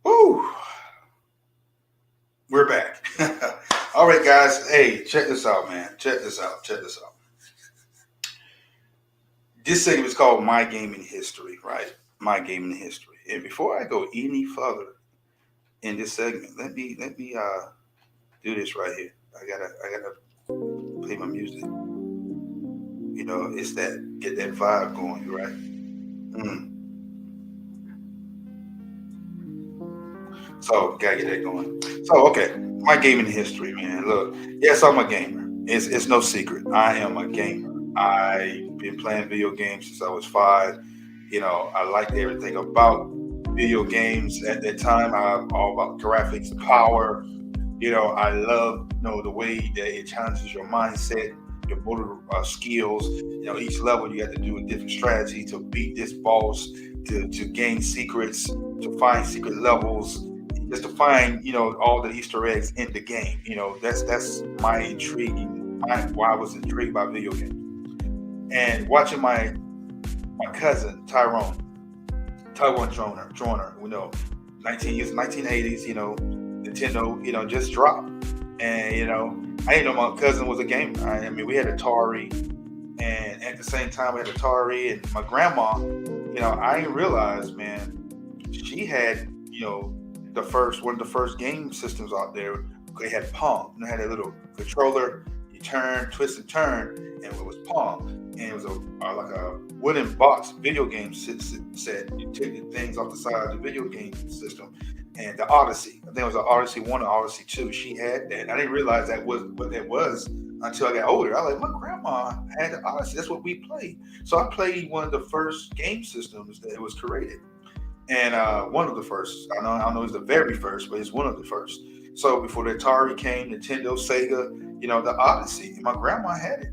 Woo! We're back. All right, guys. Hey, check this out, man. Check this out. Check this out. This segment is called My Gaming History, right? My Gaming History. And before I go any further in this segment, let me do this right here. I gotta play my music. You know, it's that get that vibe going, right? Mm. So gotta get that going. So okay, my gaming history, man. Look, yes, I'm a gamer. It's no secret. I am a gamer. I've been playing video games since I was 5. You know, I liked everything about video games at that time. I'm all about graphics, power. You know, I love the way that it challenges your mindset, your motor skills. You know, each level you got to do a different strategy to beat this boss, to gain secrets, to find secret levels, just to find all the Easter eggs in the game. You know, that's my intriguing, why I was intrigued by video games. And watching my cousin Taiwan Joiner, 1980s, Nintendo, just dropped. And, I didn't know my cousin was a gamer. I mean, we had Atari, and at the same time, we had Atari, and my grandma, I didn't realize, man, she had, one of the first game systems out there. They had Pong. They had a little controller. You turn, twist, and turn, and it was Pong. And it was like a wooden box video game set. You take the things off the side of the video game system. And the Odyssey, I think it was the Odyssey 1 or Odyssey 2. She had that. And I didn't realize that was what that was until I got older. I was like, my grandma had the Odyssey. That's what we played. So I played one of the first game systems that was created. And one of the first. I don't know it's the very first, but it's one of the first. So before the Atari came, Nintendo, Sega, the Odyssey, and my grandma had it.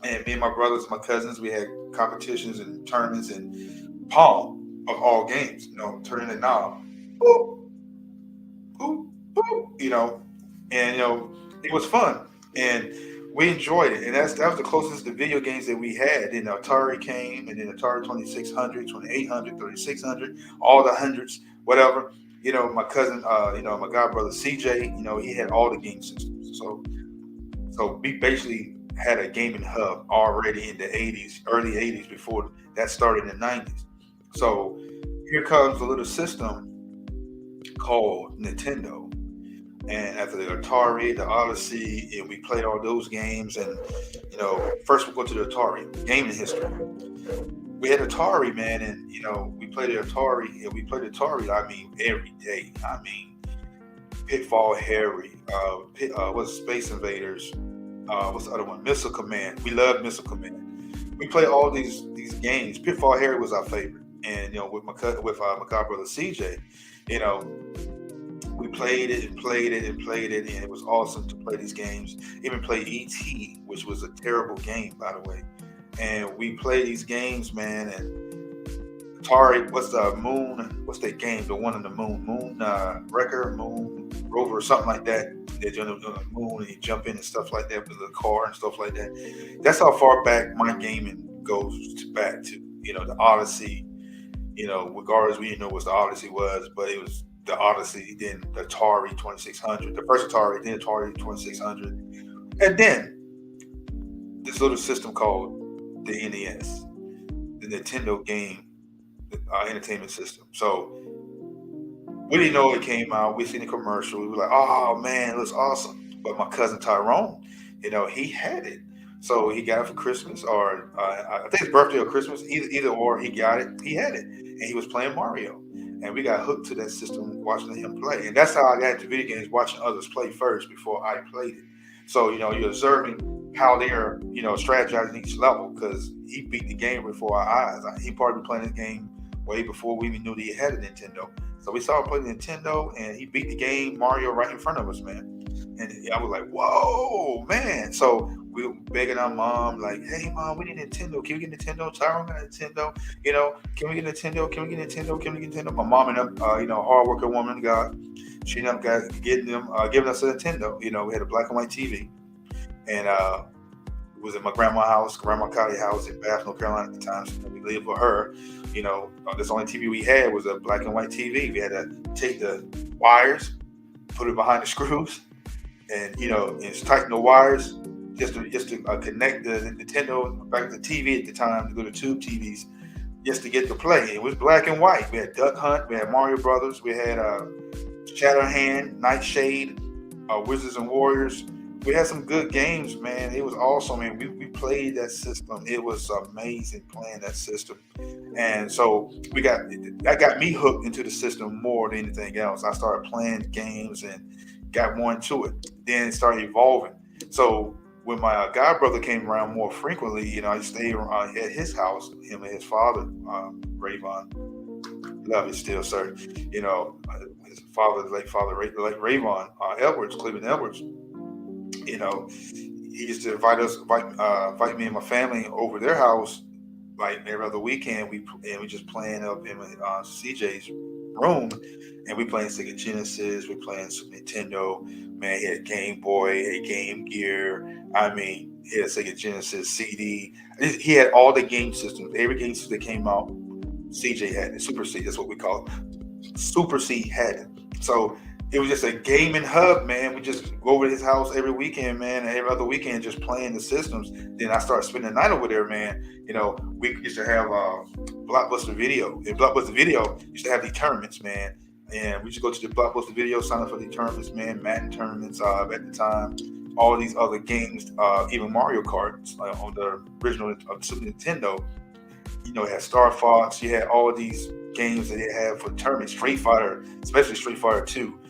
And me and my brothers, my cousins, we had competitions and tournaments and Pong of all games, turning the knob, boop, boop, boop, and it was fun and we enjoyed it. And that was the closest to video games that we had. Then Atari came, and then Atari 2600, 2800, 3600, all the hundreds, whatever. My cousin, my god brother CJ, he had all the game systems. So we basically had a gaming hub already in the 80s, early 80s, before that started in the 90s. So here comes a little system called Nintendo. And after the Atari, the Odyssey, and we played all those games. And, first we'll go to the Atari, gaming history. We had Atari, man, and, we played the Atari, and we played Atari, I mean, every day. I mean, Pitfall Harry, what's Space Invaders, what's the other one? Missile Command. We love Missile Command. We play all these games. Pitfall Harry was our favorite, and with my god brother CJ, we played it and played it and played it, and it was awesome to play these games. Even played ET, which was a terrible game, by the way. And we played these games, man. And Atari, what's that game? The one on the moon, Wrecker, Moon Rover, something like that. They jump on the moon and you jump in and stuff like that with the car and stuff like that. That's how far back my gaming goes back to, the Odyssey. Regardless, we didn't know what the Odyssey was, but it was the Odyssey, then the Atari 2600, the first Atari, then Atari 2600, and then this little system called the NES, the Nintendo Game Entertainment System. So we didn't know it came out. We seen the commercial. We were like, "Oh man, it looks awesome!" But my cousin Tyrone, he had it. So he got it for Christmas, or I think his birthday or Christmas, either or. He got it. He had it, and he was playing Mario. And we got hooked to that system watching him play. And that's how I got into video games, watching others play first before I played it. So, you're observing how they're, strategizing each level, because he beat the game before our eyes. He probably playing this game way before we even knew that he had a Nintendo. So we saw him play Nintendo, and he beat the game Mario right in front of us, man. And I was like, whoa, man. So we were begging our mom, like, hey, mom, we need Nintendo. Can we get Nintendo? Tyrone got Nintendo. Can we get Nintendo? Can we get Nintendo? Can we get Nintendo? My mom ended up, hardworking woman, God, she ended up giving us a Nintendo. We had a black and white TV. And it was at my grandma's house, Grandma Collie's house in Bath, North Carolina at the time. So we lived with her. This only TV we had was a black and white TV. We had to take the wires, put it behind the screws, and tighten the wires just to connect the Nintendo back to the TV at the time, the tube TVs, just to get the play. It was black and white. We had Duck Hunt, we had Mario Brothers, we had Shatterhand, Nightshade, Wizards and Warriors. We had some good games, man. It was awesome, man. We played that system. It was amazing playing that system. And so that got me hooked into the system more than anything else. I started playing games and got more into it. Then it started evolving. So when my god brother came around more frequently, I stayed at his house, him and his father, Rayvon. Love it still, sir. His father, late Rayvon Edwards, Cleveland Edwards. He used to invite me and my family over their house, like every other weekend. We just playing up in CJ's room, and we playing Sega Genesis, we playing Super Nintendo. Man, he had Game Boy, he had Game Gear. I mean, he had Sega Genesis CD. He had all the game systems. Every game system that came out, CJ had it. Super C, that's what we call it. Super C had it. So it was just a gaming hub, man. We just go over to his house every weekend, man, and every other weekend just playing the systems. Then I started spending the night over there, man. We used to have Blockbuster Video. And Blockbuster Video used to have these tournaments, man. And we used to go to the Blockbuster Video, sign up for the tournaments, man. Madden tournaments at the time. All these other games, even Mario Kart on the original Super Nintendo. It had Star Fox. You had all these games that they had for tournaments. Street Fighter, especially Street Fighter 2.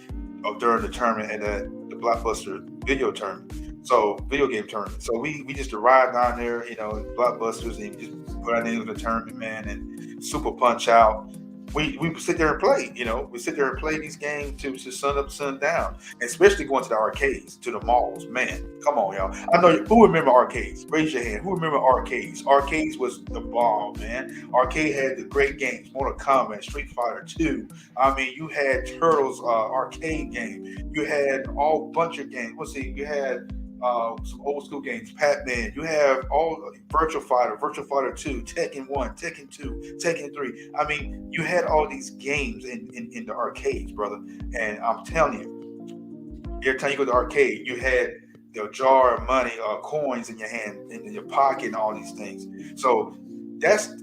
During the tournament and the Blockbuster video tournament. So video game tournament. So we just arrived down there, Blockbusters, and just put our names in the tournament, man, and Super Punch Out. We would sit there and play, we sit there and play these games to sun up, sun down, and especially going to the arcades, to the malls. Man, come on, y'all. I know who remember arcades. Raise your hand. Who remember arcades? Arcades was the bomb, man. Arcade had the great games, Mortal Kombat, Street Fighter 2. I mean, you had Turtles arcade game. You had all bunch of games. Let's see, you had some old school games, Pac-Man. You have all Virtual Fighter 2, Tekken 1, Tekken 2, Tekken 3. I mean, you had all these games in the arcades, brother. And I'm telling you, every time you go to the arcade, you had the jar of money, coins in your hand, in your pocket, and all these things. So that's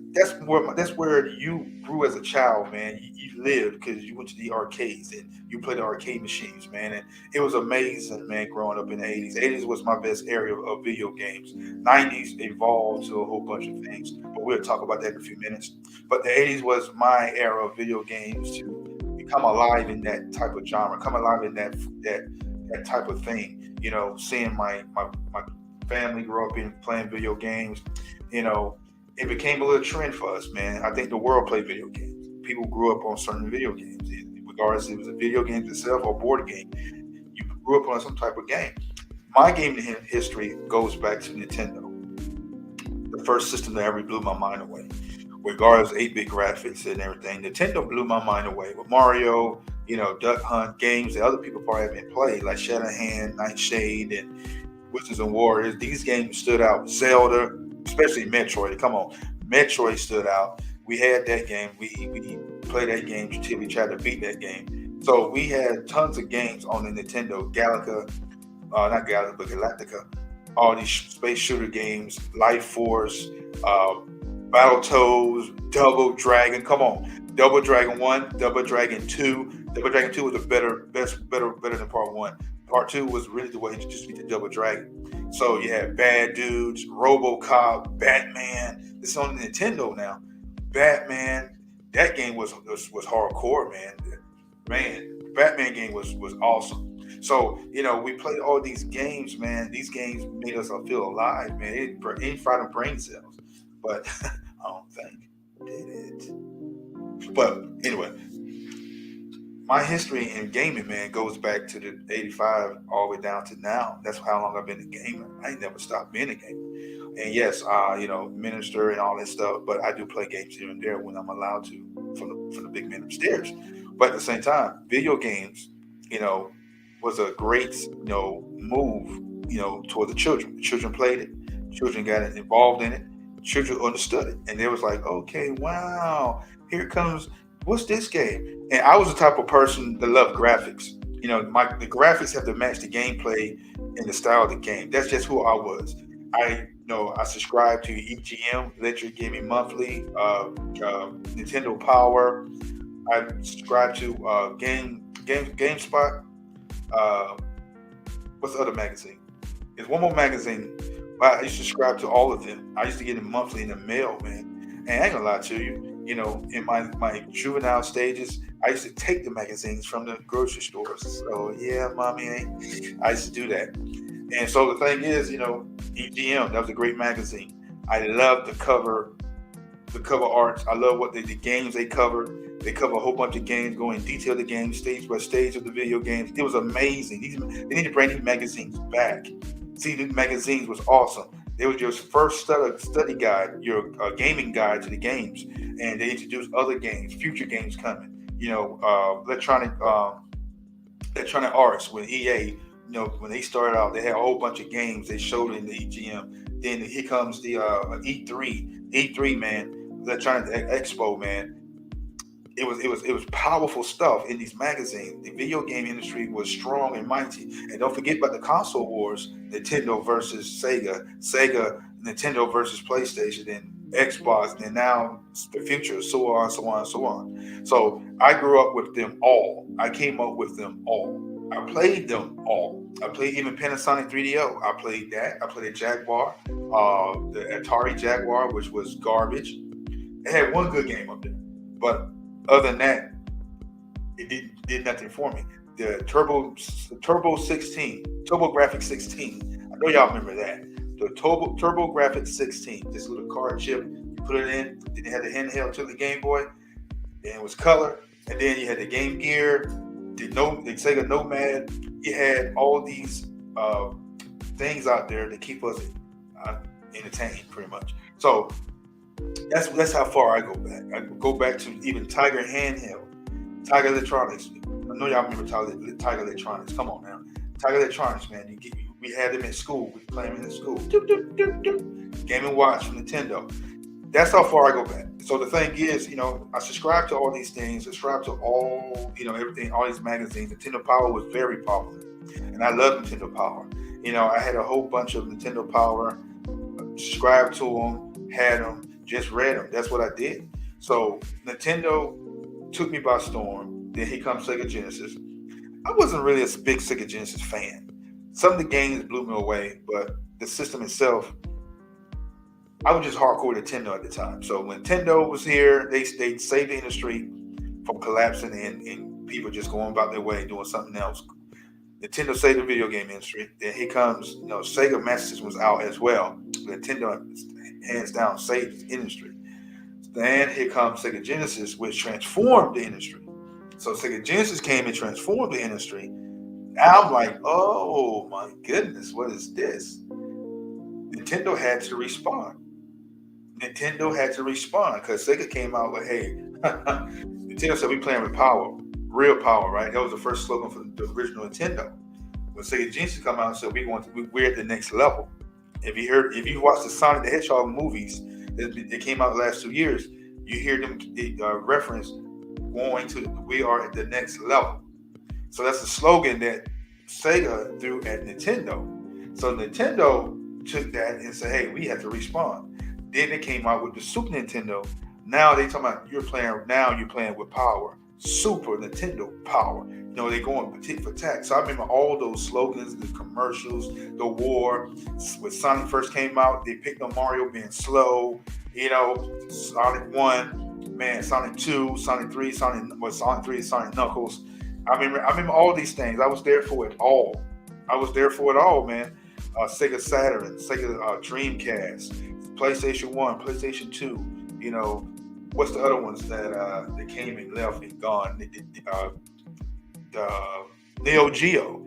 where you grew as a child, man. You lived because you went to the arcades and you played the arcade machines, man. And it was amazing, man, growing up in the 80s. 80s was my best area of video games. 90s evolved to a whole bunch of things, but we'll talk about that in a few minutes. But the 80s was my era of video games to become alive in that type of genre, come alive in that type of thing. Seeing my family grow up in playing video games, it became a little trend for us, man. I think the world played video games. People grew up on certain video games, regardless if it was a video game itself or board game. You grew up on some type of game. My gaming history goes back to Nintendo. The first system that ever blew my mind away. Regardless of 8-bit graphics and everything, Nintendo blew my mind away. With Mario, Duck Hunt, games that other people probably haven't played, like Shatterhand, Nightshade, and Wizards and Warriors. These games stood out. Zelda, especially Metroid. Come on, Metroid stood out. We had that game. We played that game until we tried to beat that game. So we had tons of games on the Nintendo. Not Galaga, but Galactica. All these space shooter games, Life Force, Battletoads, Double Dragon. Come on, Double Dragon 1, Double Dragon 2. Double Dragon 2 was better than Part 1. Part 2 was really the way it introduced me to Double Dragon. So you had Bad Dudes, RoboCop, Batman. This is on Nintendo now. Batman, that game was hardcore, man. Man, Batman game was awesome. So, we played all these games, man. These games made us feel alive, man. It fried them brain cells. But I don't think it did it. But anyway, my history in gaming, man, goes back to the '85 all the way down to now. That's how long I've been a gamer. I ain't never stopped being a gamer. And yes, minister and all that stuff, but I do play games here and there when I'm allowed to from the big men upstairs. But at the same time, video games, you know, was a great, move, toward the children. The children played it, children got involved in it, children understood it, and they was like, okay, wow, here comes what's this game? And I was the type of person that loved graphics. The graphics have to match the gameplay and the style of the game. That's just who I was. I subscribe to EGM, Electric Gaming Monthly, Nintendo Power. I subscribe to GameSpot. Uh, what's the other magazine? There's one more magazine. But I used to subscribe to all of them. I used to get them monthly in the mail, man. And I ain't gonna lie to you. In my juvenile stages, I used to take the magazines from the grocery stores. So yeah, mommy, I used to do that. And so the thing is, EGM, that was a great magazine. I love the cover arts. I love what the games they covered. They cover a whole bunch of games, go in detail the games, stage by stage of the video games. It was amazing. They need to bring these magazines back. See, these magazines was awesome. They were your first study guide, your gaming guide to the games, and they introduced other games, future games coming. Electronic Arts with EA. When they started out, they had a whole bunch of games they showed in the EGM. Then here comes the E3, man, Electronic Expo, man. It was powerful stuff in these magazines. The video game industry was strong and mighty. And don't forget about the console wars: Nintendo versus Sega, Nintendo versus PlayStation, and Xbox, and now the future, so on, so on, so on. So I grew up with them all. I came up with them all. I played them all. I played even Panasonic 3DO. I played that. I played a Jaguar, the Atari Jaguar, which was garbage. It had one good game up there, but other than that, it did nothing for me. The Turbo 16, TurboGrafx 16. I know y'all remember that. The TurboGrafx 16, this little card chip, you put it in. Then you had the handheld to the Game Boy, and it was color. And then you had the Game Gear, the Sega Nomad. You had all these things out there to keep us entertained, pretty much. So that's how far I go back. I go back to even Tiger Handheld, Tiger Electronics. I know y'all remember Tiger Electronics. Come on now, Tiger Electronics, man. We had them in school. We played them in school. Game & Watch from Nintendo. That's how far I go back. So the thing is, I subscribe to all these things. Subscribe to all, everything, all these magazines. Nintendo Power was very popular, and I love Nintendo Power. I had a whole bunch of Nintendo Power. Subscribed to them, had them. Just read them. That's what I did. So Nintendo took me by storm. Then here comes Sega Genesis. I wasn't really a big Sega Genesis fan. Some of the games blew me away, but the system itself, I was just hardcore Nintendo at the time. So when Nintendo was here, they saved the industry from collapsing and people just going about their way doing something else. Nintendo saved the video game industry. Then here comes, Sega Master System was out as well. Nintendo hands down saved the industry. Then here comes Sega Genesis, which transformed the industry. So Sega Genesis came and transformed the industry. Now I'm like, oh my goodness, what is this? Nintendo had to respond. Because Sega came out like, hey, Nintendo said we playing with power, real power, right? That was the first slogan for the original Nintendo. When Sega Genesis come out and said we're at the next level. If you watched the Sonic the Hedgehog movies that came out the last 2 years, you hear them reference going to we are at the next level. So that's the slogan that Sega threw at Nintendo. So Nintendo took that and said, hey, we have to respond. Then they came out with the Super Nintendo. Now they talking about you're playing with power. Super Nintendo power. They going tit for tat. So I remember all those slogans, the commercials, the war. When Sonic first came out, they picked on Mario being slow. Sonic 1, man, Sonic 2, Sonic 3, Sonic 3, Sonic Knuckles. I remember all these things. I was there for it all. Man. Sega Saturn, Sega Dreamcast, PlayStation 1, PlayStation 2. What's the other ones that came and left and gone? Neo Geo.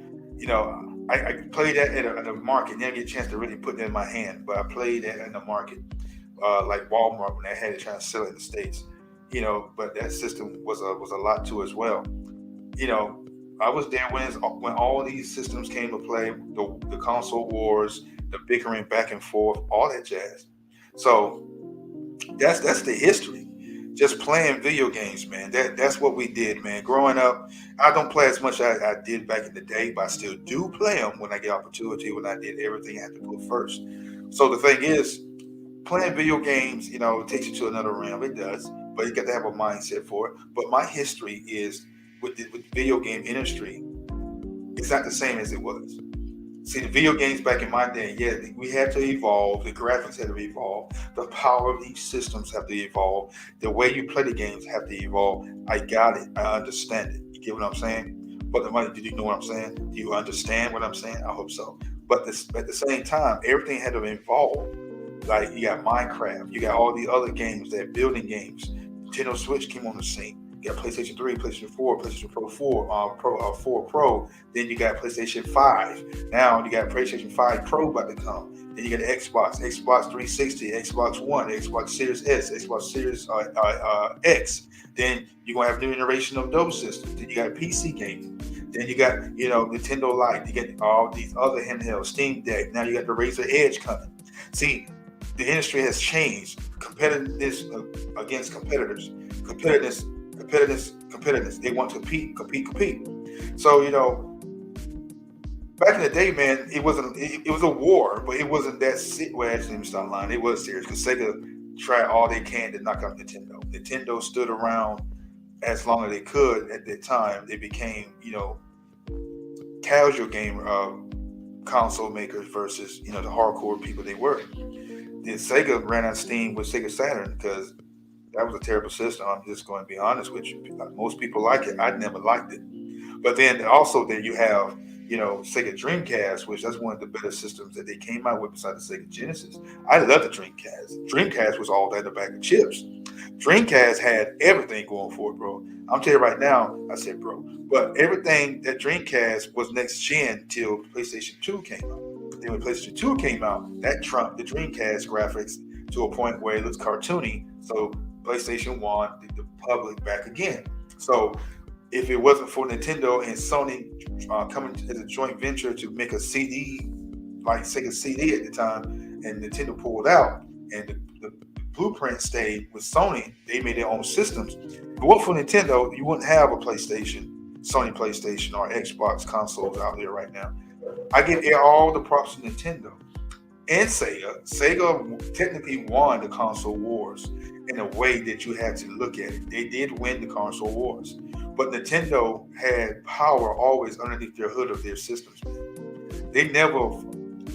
I played that at a market. Never get a chance to really put that in my hand, but I played that in the market, like Walmart when they had it trying to sell it in the states. But that system was a lot to as well. You know, I was there when all these systems came to play, the console wars, the bickering back and forth, all that jazz. So that's the history. Just playing video games, man. That's what we did, man. Growing up, I don't play as much as I did back in the day, but I still do play them when I get opportunity. When I did everything, I had to put first. So the thing is, playing video games, it takes you to another realm. It does, but you got to have a mindset for it. But my history is with the video game industry. It's not the same as it was. See, the video games back in my day, yeah, we had to evolve. The graphics had to evolve. The power of these systems have to evolve. The way you play the games have to evolve. I got it. I understand it. You get what I'm saying? But did you know what I'm saying? Do you understand what I'm saying? I hope so. But at the same time, everything had to evolve. Like you got Minecraft, you got all the other games, that building games. Nintendo Switch came on the scene. You got PlayStation 3, PlayStation 4, PlayStation Pro 4, 4 Pro. Then you got PlayStation 5. Now you got PlayStation 5 Pro about to come. Then you got the Xbox 360, Xbox One, Xbox Series S, Xbox Series X. Then you're going to have a new iteration of those systems. Then you got PC gaming. Then you got, Nintendo Lite. You get all these other handhelds, Steam Deck. Now you got the Razer Edge coming. See, the industry has changed. Competitiveness against competitors. Competitiveness. They want to compete. So, back in the day, man, it wasn't. It was a war, but it wasn't that. Well, actually, let me start lying. It was serious because Sega tried all they can to knock out Nintendo. Nintendo stood around as long as they could at that time. They became, casual game console makers versus, the hardcore people they were. Then Sega ran out of steam with Sega Saturn because that was a terrible system. I'm just going to be honest with you. Most people like it. I never liked it. But then also you have, Sega Dreamcast, which that's one of the better systems that they came out with besides the Sega Genesis. I love the Dreamcast. Dreamcast was all that in the bag of chips. Dreamcast had everything going for it, bro. I'm telling you right now, I said, bro. But everything that Dreamcast was next gen till PlayStation 2 came out. Then when PlayStation 2 came out, that trumped the Dreamcast graphics to a point where it looks cartoony. So PlayStation won the public back again. So if it wasn't for Nintendo and Sony coming as a joint venture to make a CD, like Sega CD at the time, and Nintendo pulled out, and the blueprint stayed with Sony, they made their own systems. If it wasn't for Nintendo, you wouldn't have a Sony PlayStation or Xbox consoles out there right now. I give all the props to Nintendo and Sega. Sega technically won the console wars in a way that you had to look at it. They did win the console wars. But Nintendo had power always underneath their hood of their systems. They never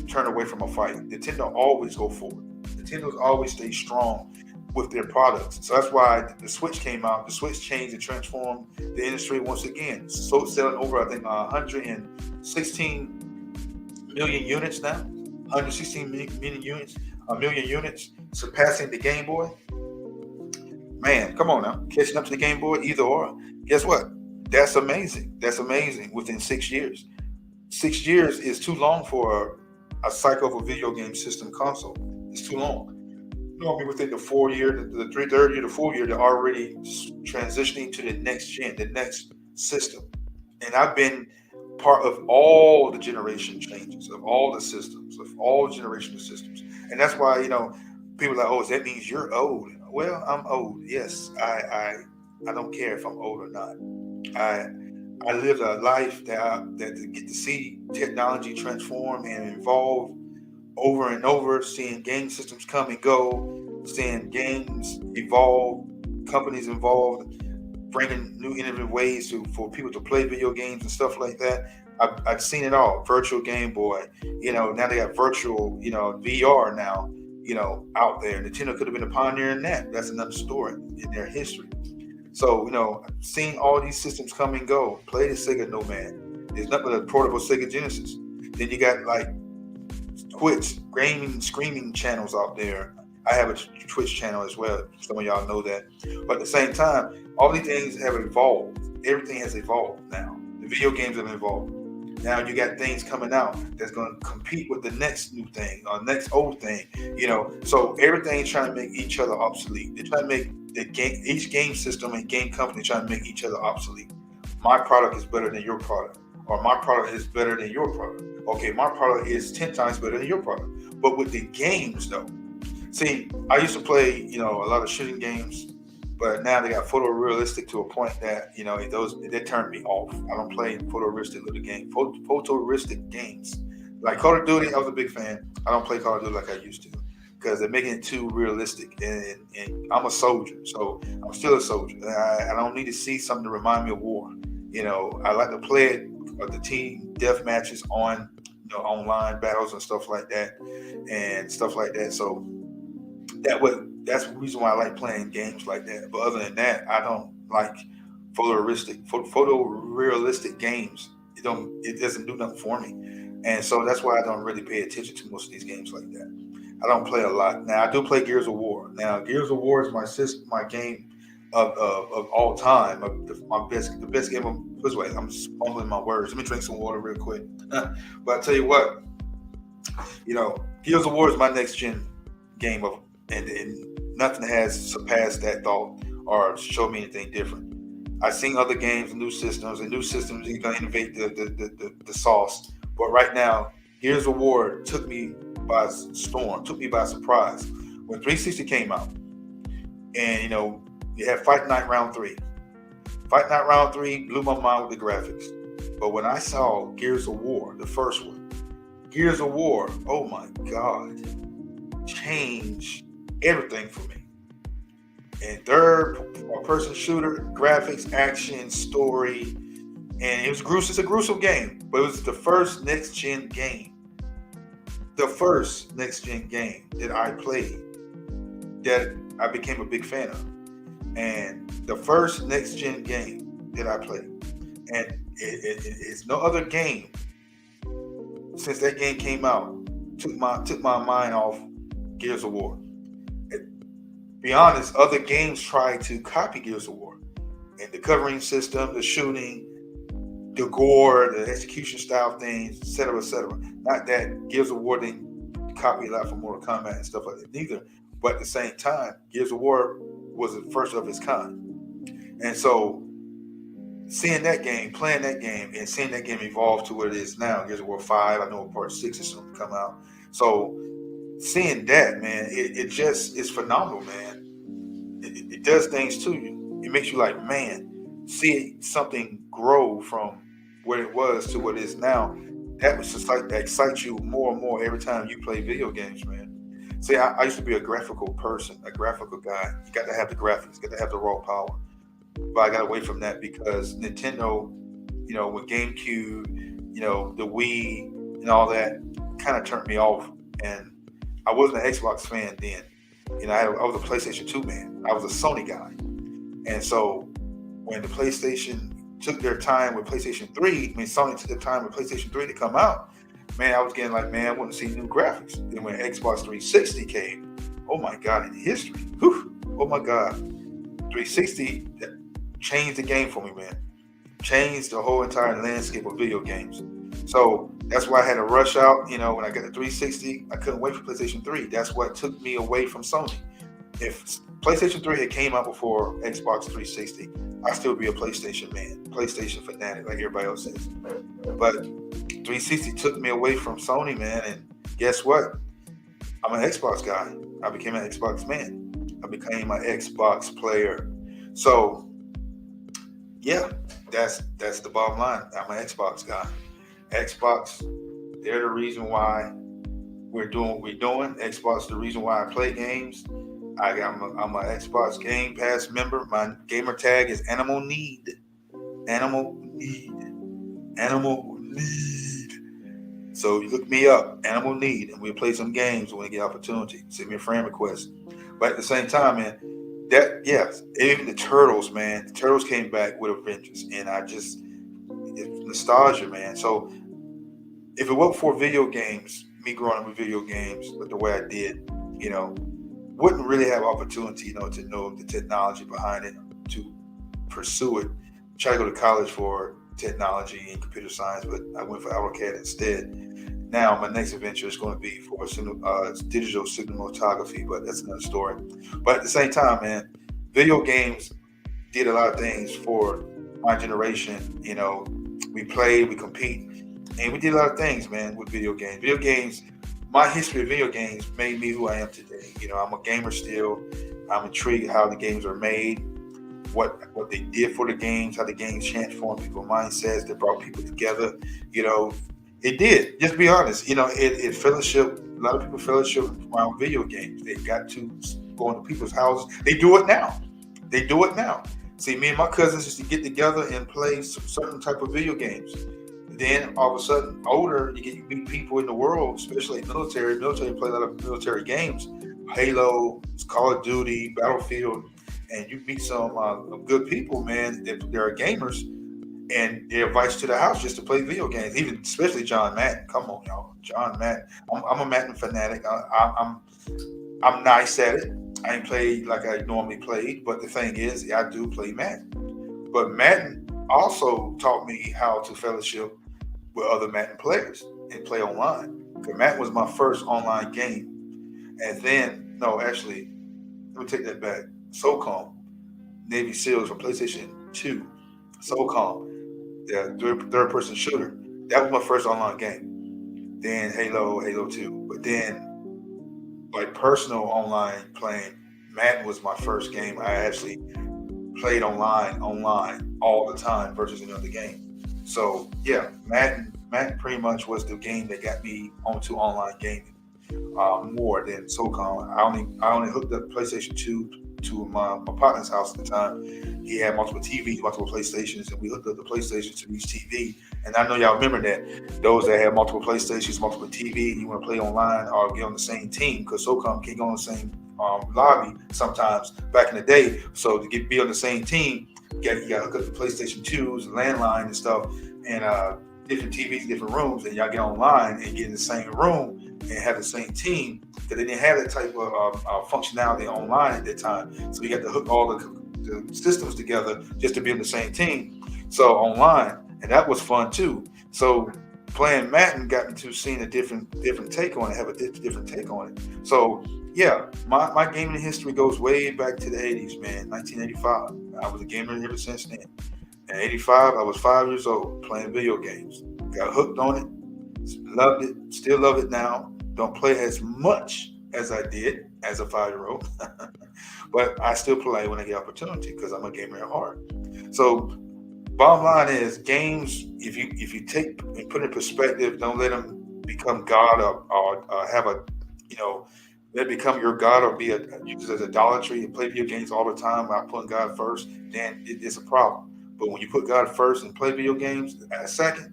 turn away from a fight. Nintendo always go forward. Nintendo's always stay strong with their products. So that's why the Switch came out. The Switch changed and transformed the industry once again. So selling over, I think, 116 million units now. 116 million units, surpassing the Game Boy. Man, come on now. Catching up to the Game Boy, either or. Guess what? That's amazing. That's amazing within 6 years. 6 years is too long for a cycle of a video game system console. It's too long. Normally within the 4 year, the 3rd year to 4 year, they're already transitioning to the next gen, the next system. And I've been part of all the generation changes, of all the systems, of all generation of systems. And that's why, people are like, oh, that means you're old. Well, I'm old. Yes, I don't care if I'm old or not. I lived a life that to get to see technology transform and evolve over and over, seeing game systems come and go, seeing games evolve, companies involved, bringing new innovative ways for people to play video games and stuff like that. I've seen it all. Virtual Game Boy, now they got virtual, VR now, out there. Nintendo could have been a pioneer in that. That's another story in their history. So, seeing all these systems come and go, play the Sega Nomad. There's nothing but a portable Sega Genesis. Then you got like Twitch, gaming, streaming channels out there. I have a Twitch channel as well. Some of y'all know that. But at the same time, all these things have evolved. Everything has evolved now. The video games have evolved. Now you got things coming out that's going to compete with the next new thing or next old thing, So everything's trying to make each other obsolete. They're trying to make each game system and game company trying to make each other obsolete. My product is better than your product, or my product is better than your product. Okay, my product is 10 times better than your product. But with the games, though, see, I used to play, a lot of shooting games. But now they got photorealistic to a point that they turned me off. I don't play photorealistic little games. Photorealistic games like Call of Duty, I was a big fan. I don't play Call of Duty like I used to because they're making it too realistic. And I'm a soldier, so I'm still a soldier. I don't need to see something to remind me of war. I like to play it, the team death matches on online battles and stuff like that. So that's the reason why I like playing games like that. But other than that, I don't like photorealistic games. It doesn't do nothing for me. And so that's why I don't really pay attention to most of these games like that. I don't play a lot. Now I do play Gears of War. Now Gears of War is my game of all time. The best game of this way. I'm fumbling my words. Let me drink some water real quick. But I tell you what, Gears of War is my next gen game of. And nothing has surpassed that thought or showed me anything different. I've seen other games, new systems are going to innovate the sauce. But right now, Gears of War took me by storm, took me by surprise. When 360 came out, and you had Fight Night Round 3. Fight Night Round 3 blew my mind with the graphics. But when I saw Gears of War, the first one, Gears of War, oh my God, changed everything for me. And third-person shooter, graphics, action, story, and it's a gruesome game, but it was the first next-gen game. The first next-gen game that I played that I became a big fan of. And the first next-gen game that I played. And it's no other game since that game came out took my mind off Gears of War. Be honest, other games try to copy Gears of War, and the covering system, the shooting, the gore, the execution style things, etc., etc. Not that Gears of War didn't copy a lot from Mortal Kombat and stuff like that, neither. But at the same time, Gears of War was the first of its kind, and so seeing that game, playing that game, and seeing that game evolve to what it is now, Gears of War 5. I know Part 6 is soon to come out, so. Seeing that, man, it just is phenomenal, man. It does things to you. It makes you like, man, see something grow from what it was to what it is now. That excites you more and more every time you play video games, man. See, I used to be a graphical person, a graphical guy. You got to have the graphics, got to have the raw power. But I got away from that because Nintendo, with GameCube, the Wii and all that kind of turned me off. And I wasn't an Xbox fan then. I was a PlayStation 2 man. I was a Sony guy. And so when the PlayStation took their time with PlayStation 3, Sony took their time with PlayStation 3 to come out, man, I was getting like, man, I want to see new graphics. Then when Xbox 360 came, oh my God, in history. Whew, oh my God. 360 changed the game for me, man. Changed the whole entire landscape of video games. So that's why I had to rush out. When I got the 360, I couldn't wait for PlayStation 3. That's what took me away from Sony. If PlayStation 3 had came out before Xbox 360, I'd still be a PlayStation man, PlayStation fanatic like everybody else is. But 360 took me away from Sony, man. And guess what? I'm an Xbox guy. I became an Xbox man. I became an Xbox player. So, yeah, that's the bottom line. I'm an Xbox guy. Xbox, they're the reason why we're doing what we're doing. Xbox, the reason why I play games. I'm an Xbox Game Pass member. My gamer tag is Animal Need. Animal Need. Animal Need. So you look me up, Animal Need, and we'll play some games when we get opportunity. Send me a friend request. But at the same time, man, even the Turtles, man, the Turtles came back with a vengeance, and it's nostalgia, man. So if it weren't for video games, me growing up with video games, but the way I did, wouldn't really have opportunity, to know the technology behind it, to pursue it, try to go to college for technology and computer science, but I went for AutoCAD instead. Now my next adventure is going to be for digital cinematography, but that's another story. But at the same time, man, video games did a lot of things for my generation. We played, we compete, and we did a lot of things, man, with video games. Video games, my history of video games made me who I am today. I'm a gamer still. I'm intrigued how the games are made, what they did for the games, how the games transformed people's mindsets, they brought people together. It did. Just be honest. It fellowship. A lot of people fellowship around video games. They got to go into people's houses. They do it now. See, me and my cousins used to get together and play certain type of video games. Then all of a sudden, older, you meet people in the world, especially military. Military play a lot of military games. Halo, Call of Duty, Battlefield, and you meet some good people, man. They're gamers, and they invite you to the house just to play video games. Even especially John Madden. Come on, y'all, John Madden. I'm a Madden fanatic. I'm nice at it. I ain't played like I normally played, but the thing is, I do play Madden. But Madden also taught me how to fellowship with other Madden players and play online. Because Madden was my first online game. And then, no, actually, let me take that back. SOCOM, Navy SEALs from PlayStation 2. SOCOM, third-person shooter. That was my first online game. Then Halo 2. But then, like personal online playing, Madden was my first game. I actually played online all the time versus any other game. So yeah, Madden pretty much was the game that got me onto online gaming more than SOCOM. I only hooked up PlayStation 2 to my partner's house at the time. He had multiple TVs, multiple PlayStations, and we hooked up the PlayStation to each TV. And I know y'all remember that. Those that have multiple PlayStations, multiple TV, you want to play online or get on the same team, because SOCOM can't go on the same lobby sometimes back in the day. So to be on the same team, you got to hook up the PlayStation 2s, landline and stuff, and different TVs, different rooms, and y'all get online and get in the same room and have the same team, because they didn't have that type of functionality online at that time. So you got to hook all the systems together just to be on the same team. So online, and that was fun too. So playing Madden got me to seeing a different take on it, have a different take on it. So yeah, my gaming history goes way back to the 80s, man. 1985. I was a gamer ever since then. In 85, I was 5 years old playing video games. Got hooked on it, loved it, still love it now. Don't play as much as I did as a 5-year-old, but I still play when I get opportunity because I'm a gamer at heart. So bottom line is, games, if you take and put in perspective, don't let them become God or have a, let it become your God or be used as idolatry and play video games all the time without putting God first, then it's a problem. But when you put God first and play video games at a second,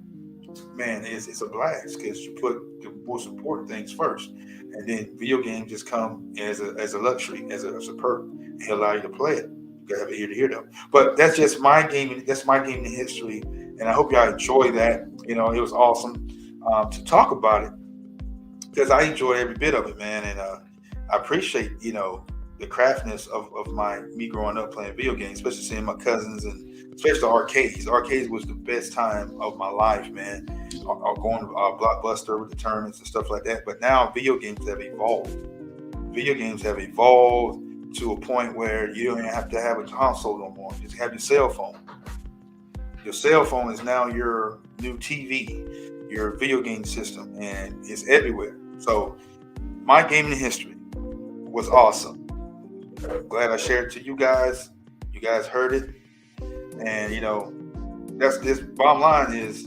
man, it's a blast, because you put the most important things first, and then video games just come as a luxury, as a perk, and he'll allow you to play it. You gotta have an ear to hear them. But that's just my gaming. That's my gaming history, and I hope y'all enjoy that. It was awesome to talk about it, because I enjoy every bit of it, man, and I appreciate the craftiness of me growing up playing video games, especially seeing my cousins and especially the arcades. Arcades was the best time of my life, man. Going to Blockbuster with the tournaments and stuff like that. But now video games have evolved. Video games have evolved to a point where you don't even have to have a console no more. You just have your cell phone. Your cell phone is now your new TV, your video game system, and it's everywhere. So my gaming history was awesome. I'm glad I shared it to you guys. You guys heard it. And that's this bottom line is,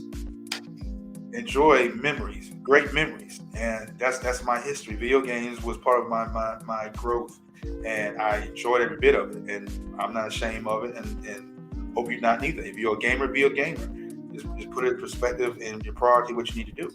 enjoy memories, great memories. And that's my history. Video games was part of my growth, and I enjoyed every bit of it, and I'm not ashamed of it, and hope you're not neither. If you're a gamer, be a gamer. Just put it in perspective and your priority, what you need to do.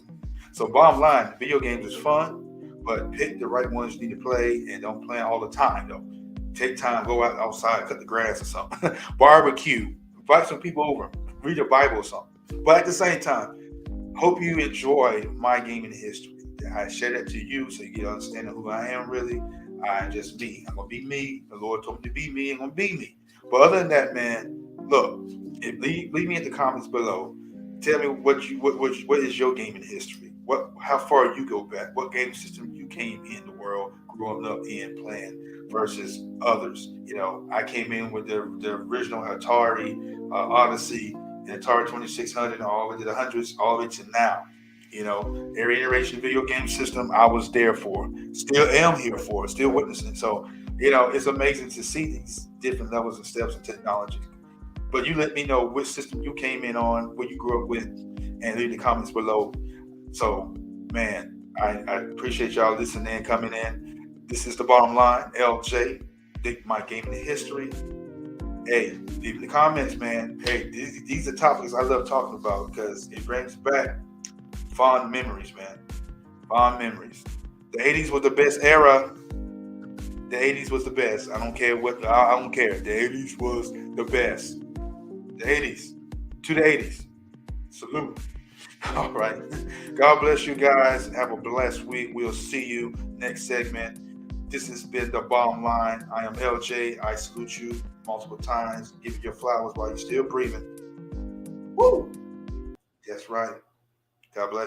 So bottom line, video games is fun, but pick the right ones you need to play, and don't play all the time though. Take time, go outside, cut the grass or something. Barbecue, invite some people over, read your Bible or something. But at the same time, hope you enjoy my gaming history. I share that to you so you get an understanding of who I am really. I'm just me. I'm going to be me. The Lord told me to be me. I'm going to be me. But other than that, man, look, Leave me in the comments below. Tell me what is your gaming history? How far you go back? What game system you came in the world growing up in playing versus others? I came in with the original Atari, Odyssey, and Atari 2600, all the way to the hundreds, all the way to now. Every iteration video game system I was there for, still am here for, still witnessing. So, it's amazing to see these different levels and steps in technology. But you let me know which system you came in on, what you grew up with, and leave the comments below. So, man, I appreciate y'all listening and coming in. This is the bottom line. LJ, my gaming history. Hey, leave in the comments, man. Hey, these are topics I love talking about because it brings back fond memories, man. Fond memories. The 80s was the best era. The 80s was the best. I don't care what. I don't care. The 80s was the best. The 80s. To the 80s. Salute. All right. God bless you guys. Have a blessed week. We'll see you next segment. This has been the bottom line. I am LJ. I salute you multiple times. Give you your flowers while you're still breathing. Woo! That's right. God bless you.